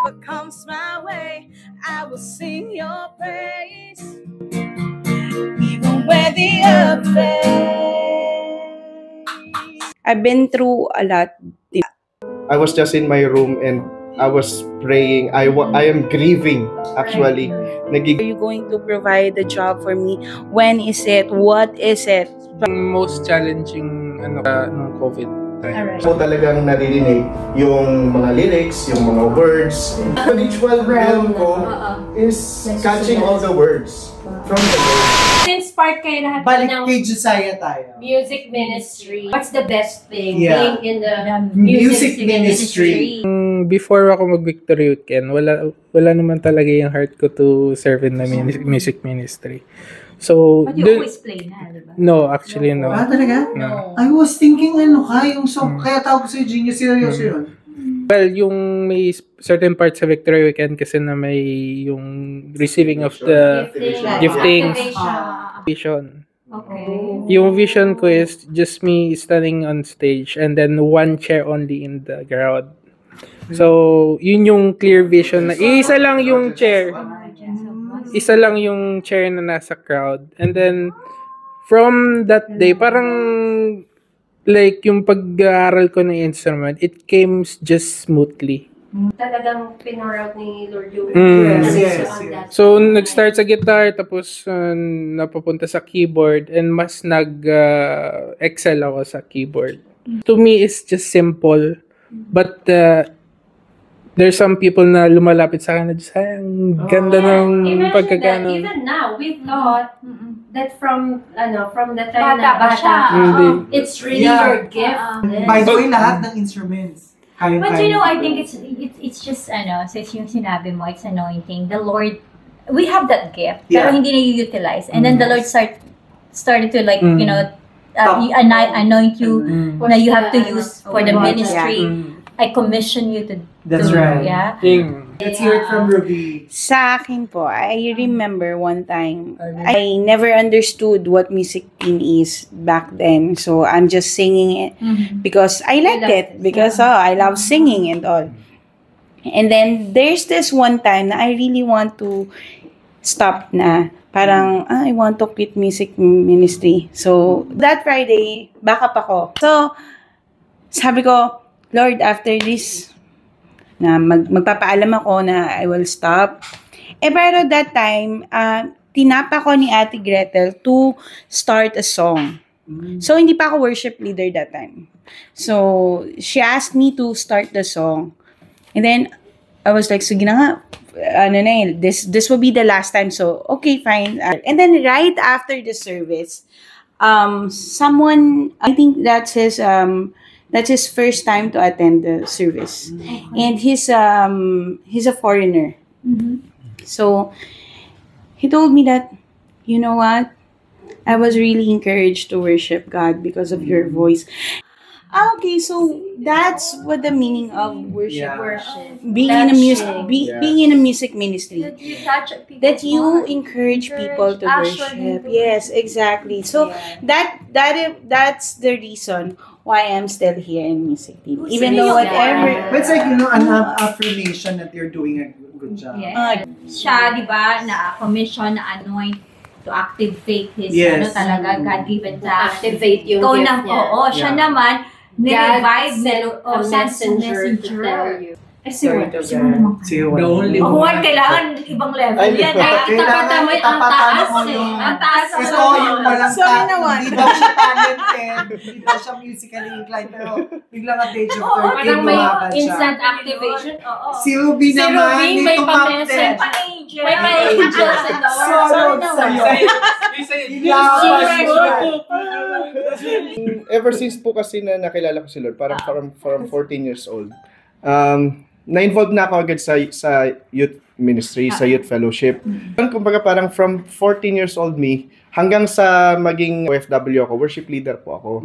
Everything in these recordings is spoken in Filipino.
whatever comes my way, I will sing your praise, even when the earth fades. I've been through a lot. I was just in my room and I was praying. I am grieving, actually. Are you going to provide the job for me? When is it? What is it? Most challenging nung COVID time. So talagang naririnig yung mga lyrics, yung mga words. The ritual realm ko is catching all the words from the words. Inspired kayo lahat Balik ng kay Josiah tayo. music ministry. What's the best thing Yeah. being in the Music ministry? Before ako mag-Victory Weekend, wala naman talaga yung heart ko to serve in the music ministry. So, But you always play na, diba? No, actually no. Ah, talaga? No. I was thinking yung song, kaya tawag ko sa'yo genius, seryoso yun. Well, yung may certain parts sa Victory Weekend kasi na may yung receiving of the giftings. Vision. Okay. Yung vision ko is just me standing on stage and then one chair only in the crowd. So, yun yung clear vision na isa lang yung chair. Isa lang yung chair na nasa crowd. And then, from that day, parang like yung pag-aaral ko ng instrument, it came just smoothly. Talagang pinout ni Lord yung Yes. So, nag-start sa guitar, tapos napapunta sa keyboard, and mas nag-excel ako sa keyboard. To me, it's just simple. But, there's some people na lumalapit sa akin na just, ang ganda ng pagkagano. Even now, we thought that from the time Bata na pa siya. it's really your gift. By the way, lahat ng instruments. But you know, I think it's just since yung sinabi mo, it's anointing. The Lord, we have that gift, pero hindi na-utilize. And then the Lord started to anoint you na you have to use for the ministry. I commission you to That's do, right. Yeah. Let's hear it from Ruby. Sa akin po, I remember one time, I never understood what music team is back then. So, I'm just singing it because I liked it. Because I love singing and all. And then, there's this one time na I really want to stop na. Parang, I want to quit music ministry. So, that Friday, backup ako. So, sabi ko, Lord, after this, na magpapaalam ako na I will stop. Pero that time, tinapa ko ni Ate Gretel to start a song. So, hindi pa ako worship leader that time. So, she asked me to start the song. And then, I was like, sige na nga, this will be the last time. So, okay, fine. And then, right after the service, someone, I think that's his first time to attend the service. And he's a foreigner. So, he told me that, you know what? I was really encouraged to worship God because of your voice. Okay, so that's what the meaning of worship. Being in a music ministry. That you encourage people to worship. Yes, exactly. So that's the reason why I'm still here in music team. Even though whatever. But it's like, an affirmation that you're doing a good job. Siya, di ba, na-commission, na-anoint to activate his, talaga, God-given talent. Activate yung gift niya. Siya naman, ni-revive a messenger to tell you. Si Juan naman. Juan, kailangan ibang level yan. Tapatan mo ang taas Ang taas. Ito yung walang hindi daw siya talented, hindi daw siya musically inclined, pero biglang at age of 13, Parang may lumaban siya. instant activation. Si Ruby naman, may may pa-message. Pa-angel. May pa-angels in the world. Solid sa'yo. Ever since po kasi na nakilala ko si Lord, parang from 14 years old, na-involved na ako agad sa youth ministry, sa youth fellowship. Kumbaga parang from 14 years old me, hanggang sa maging OFW ako, worship leader po ako.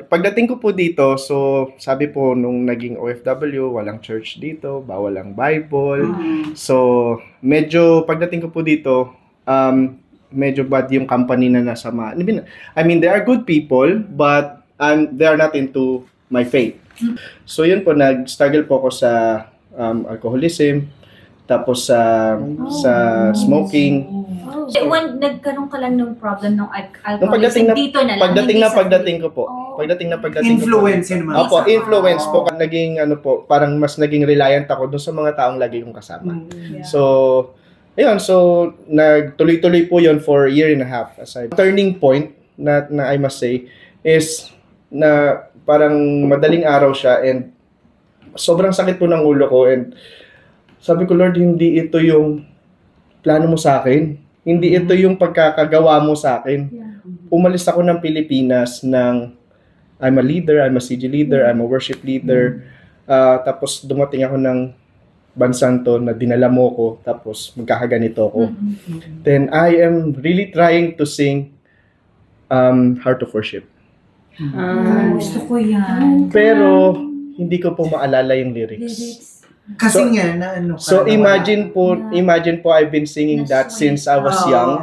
Pagdating ko po dito, so sabi po nung naging OFW, walang church dito, bawal ang Bible. So medyo pagdating ko po dito, medyo bad yung company na nasama. I mean, they are good people, but they are not into my faith. So yun po, nag-struggle po ako sa alcoholism. tapos sa smoking. When nagkaroon ka lang ng problem ng Nung alcoholism, dito na lang. pagdating ko po. Influence yun naman. Opo, influence po. Naging parang mas naging reliant ako dun sa mga taong lagi kong kasama. So, ayun, so nagtuloy-tuloy po yon for a year and a half. Turning point na I must say is na parang madaling araw siya and sobrang sakit po ng ulo ko and sabi ko, Lord, hindi ito yung plano mo sa akin. Hindi ito yung pagkakagawa mo sa akin. Umalis ako ng Pilipinas I'm a leader, I'm a CG leader, I'm a worship leader. Tapos dumating ako ng bansang to na dinala mo ko, tapos magkakaganito ko. Then I am really trying to sing Heart of Worship. Gusto ko yan. Pero hindi ko po maalala yung lyrics. Kasi nga na ano ka. So imagine po I've been singing that since I was young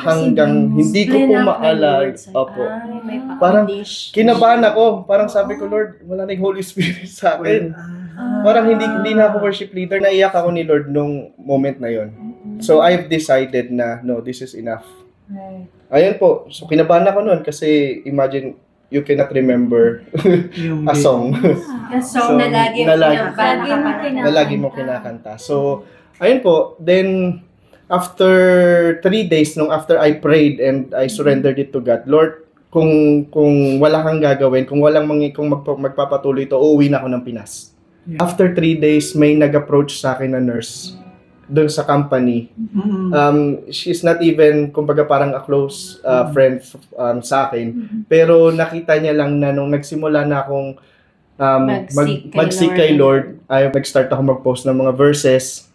hanggang hindi ko po maalala. Opo. Parang kinabahan ako. Parang sabi ko, Lord, wala na yung Holy Spirit sa akin. Parang hindi na ako worship leader. Naiyak ako ni Lord nung moment na yon. So I've decided na no, this is enough. Ayun po. So kinabahan ako noon kasi imagine you cannot remember a song. A song na lagi mo kinakanta. So, ayun po. Then, after 3 days, after I prayed and I surrendered it to God, Lord, kung wala kang gagawin, kung magpapatuloy ito, uuwi na ako ng Pinas. Yeah. After 3 days, may nag-approach sa akin na nurse doon sa company. She's not even, kumbaga parang a close friend sa akin. Pero nakita niya lang na nung nagsimula na akong mag-seek kay Lord, ay nag-start ako mag-post ng mga verses.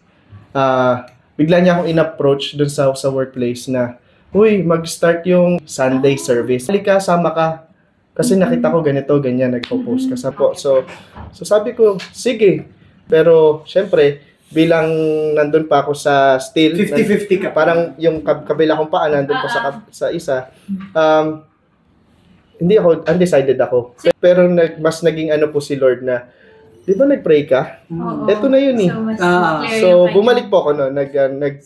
Bigla niya akong in-approach doon sa workplace na, uy, mag-start yung Sunday service. Halika, sama ka. Kasi nakita ko ganito, ganyan, nagpo-post ka sa po. So sabi ko, sige. Pero, syempre, bilang nandun pa ako sa still 50-50 ka. Parang yung kabila kong paa nandun pa sa isa. Hindi ako undecided ako. Pero mas naging ano po si Lord na, di ba nag-pray ka? Ito na yun eh. So bumalik po ako noon,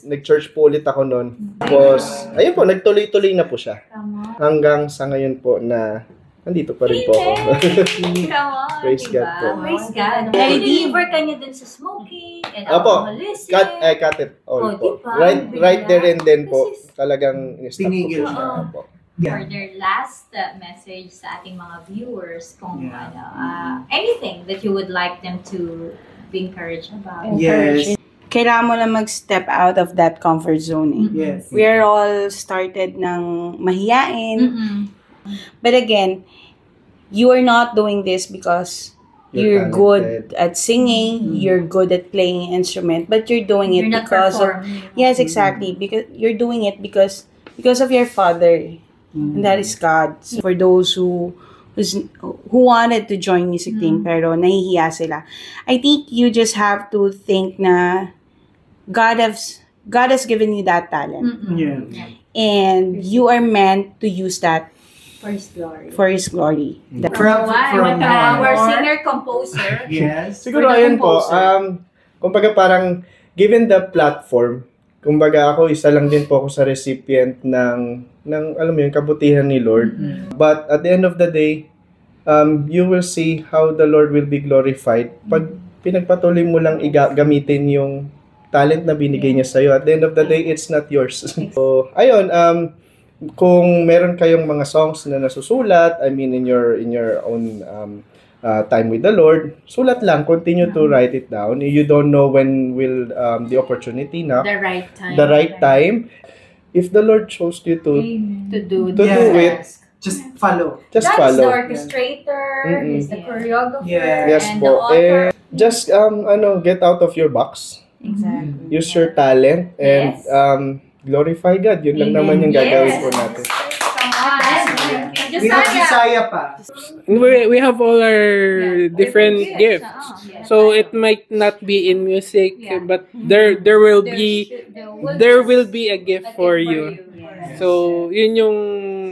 nag-church po ulit ako noon. Tapos ayun po, nagtuloy-tuloy na po siya. Hanggang sa ngayon po na nandito pa rin po ako. Praise God po. Praise God. Deliver ka niya dun sa smoking and alcoholism. Cut it all po. Right there and then po, talagang in-stop ko po siya. For their last message sa ating mga viewers, kung anything that you would like them to be encouraged about. Yes. Kailangan mo lang mag-step out of that comfort zone. Eh. Yes. We are all started ng mahiyain. But again, you are not doing this because you're good at singing, you're good at playing an instrument, but you're doing it because of yes, exactly, because you're doing it because of your Father, and that is God. So for those who wanted to join music team pero nahihiya sila, I think you just have to think na God has given you that talent, and you are meant to use that for His glory. From our singer-composer. Yes. Siguro ayun po, kumbaga parang given the platform, kumbaga ako isa lang din po ako sa recipient ng alam mo yun, kabutihan ni Lord. But at the end of the day, you will see how the Lord will be glorified pag pinagpatuloy mo lang gamitin yung talent na binigay niya sa'yo. At the end of the day, it's not yours. So, ayun, kung meron kayong mga songs na nasusulat, I mean in your own time with the Lord, sulat lang, continue to write it down. You don't know when will the opportunity na The right time. If the Lord chose you to do it, just follow. Just God's follow. the orchestrator, He's the choreographer, Yes and po. the author. Just get out of your box. Exactly. Use your talent and glorify God. Yun lang naman yung gagawin po natin. We have Josiah pa. We have all our different gifts. So it might not be in music, but there will be a gift for you. So yun yung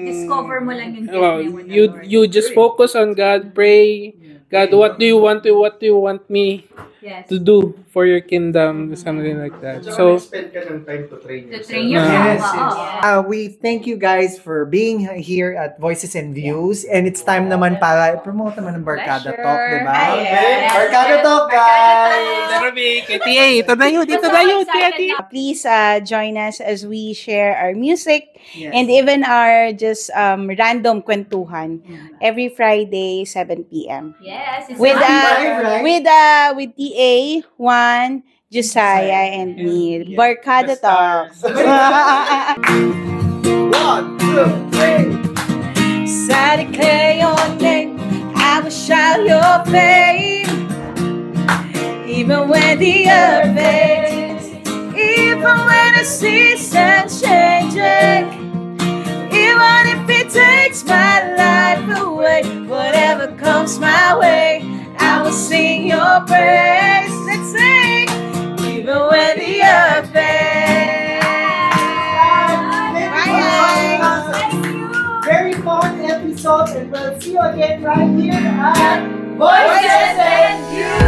discover mo lang yung gift you just focus on God, pray, God, what do you want me Yes. to do for your kingdom? Something like that. So, spend ka ng time to train To yourself. train yourself. Yes, Oo. We thank you guys for being here at Voices and Views. And it's time naman para promote naman ng Barkada Talk, di ba? Yes. Barkada Talk, guys! KTA, ito na yun, Please join us as we share our music Yes. and even our just random kwentuhan every Friday 7 p.m. Yes. It's with fun. right? with TA, Juan, Josiah, and me. Barkada Talks. 1, 2, 3. I declare your name, I will shout your fame. Even when the earth fades, even when the seasons changing, even if it takes my life away, whatever comes my way, I will sing your praise. Let's sing, even when the earth fades. Very fun episode, and we'll see you again right here at Voices and Views.